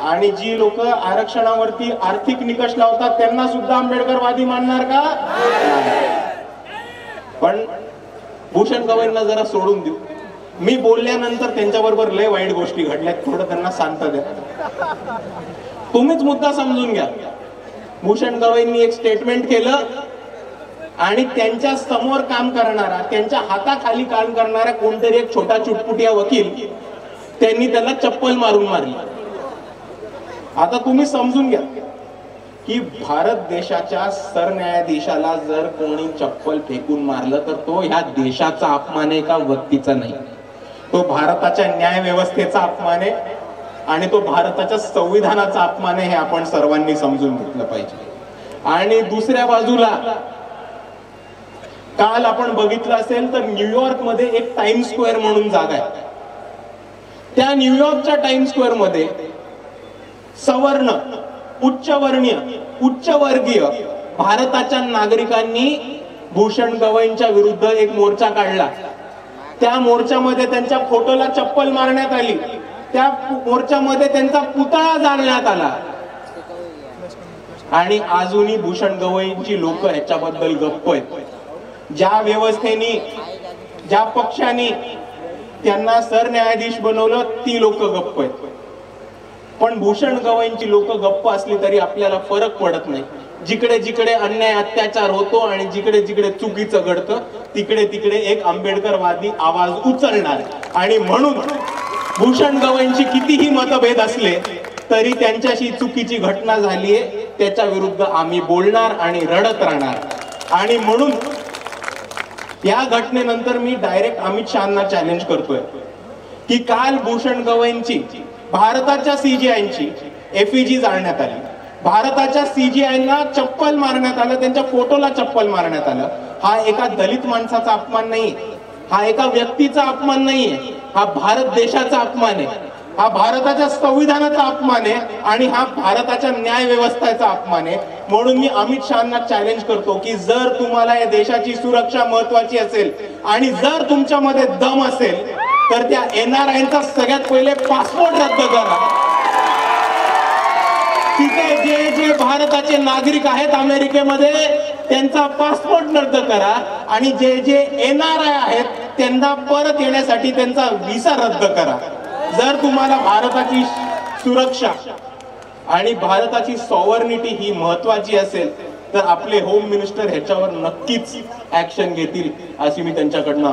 आणि जी लोक आरक्षणावरती आर्थिक निकष लावतात त्यांना सुद्धा आंबेडकरवादी मानणार का? पण भूषण गवईंना जरा सोडून देऊ. मी बोलल्यानंतर त्यांच्याबरोबर लय वाईट गोष्टी घडल्यात, थोडं त्यांना शांत द्या. तुम्हीच मुद्दा समजून घ्या. भूषण गवईंनी एक स्टेटमेंट केलं आणि त्यांच्या समोर काम करणारा, त्यांच्या हाताखाली काम करणारा कोणतरी एक छोटा चुटपुटिया वकील, त्यांनी त्याला चप्पल मारून मारली. आता तुम्ही समजून घ्या की भारत देशाच्या सरन्यायाधीशाला जर कोणी चप्पल फेकून मारलं तर तो ह्या देशाचा अपमान आहे का व्यक्तीचा नाही. तो भारताच्या न्याय व्यवस्थेचा अपमान आहे आणि तो भारताच्या संविधानाचा अपमान आहे, हे आपण सर्वांनी समजून घेतलं पाहिजे. आणि दुसऱ्या बाजूला काल आपण बघितलं असेल तर न्यूयॉर्क मध्ये एक टाइम्स स्क्वेअर म्हणून जागा आहे. त्या न्यूयॉर्कच्या टाइम्स स्क्वेअर मध्ये सवर्ण, उच्चवर्णीय, उच्चवर्गीय भारताच्या नागरिकांनी भूषण गवईंच्या विरुद्ध एक मोर्चा काढला. त्या मोर्चामध्ये त्यांच्या फोटोला चप्पल मारण्यात आली. त्या मोर्चामध्ये त्यांचा पुतळा जाळण्यात आला. आणि अजूनही भूषण गवईंची लोक ह्याच्याबद्दल गप्प आहेत. ज्या व्यवस्थेने, ज्या पक्षाने त्यांना सरन्यायाधीश बनवलं ती लोक गप्प आहेत. पण भूषण गवईंची लोक गप्प असली तरी आपल्याला फरक पडत नाही. जिकडे जिकडे अन्याय अत्याचार होतो आणि जिकडे जिकडे चुकीचं घडतं तिकडे तिकडे एक आंबेडकरवादी आवाज उचलणार. आणि म्हणून भूषण गवईंची कितीही मतभेद असले तरी त्यांच्याशी चुकीची घटना झालीये त्याच्या विरुद्ध आम्ही बोलणार आणि रडत राहणार. आणि म्हणून या घटनेनंतर मी डायरेक्ट अमित शहांना चॅलेंज करतोय की काल भूषण गवईंची भारताच्या सीजीआयची एफईजी जाळण्यात आली. भारताच्या सीजीआयला चप्पल मारण्यात आलं, त्यांच्या फोटोला चप्पल मारण्यात आलं. हा एका दलित माणसाचा अपमान नाही, हा एका व्यक्तीचा अपमान नाहीये, हा भारत देशाचा अपमान आहे, हा भारताच्या संविधानाचा अपमान आहे आणि हा भारताच्या न्याय व्यवस्थेचा अपमान आहे. म्हणून मी अमित शहांना चॅलेंज करतो की जर तुम्हाला या देशाची सुरक्षा महत्वाची असेल आणि जर तुमच्यामध्ये दम असेल तर त्या एनआरआयचा सगळ्यात पहिले पासपोर्ट रद्द करा. तिथे जे जे भारताचे नागरिक आहेत अमेरिकेमध्ये त्यांचा पासपोर्ट रद्द करा आणि जे जे एनआरआय आहेत त्यांना परत येण्यासाठी त्यांचा व्हिसा रद्द करा. जर तुम्हाला भारताची सुरक्षा आणि भारताची सॉव्हर्निटी ही महत्वाची असेल तर आपले होम मिनिस्टर ह्याच्यावर नक्कीच ऍक्शन घेतील अशी मी त्यांच्याकडनं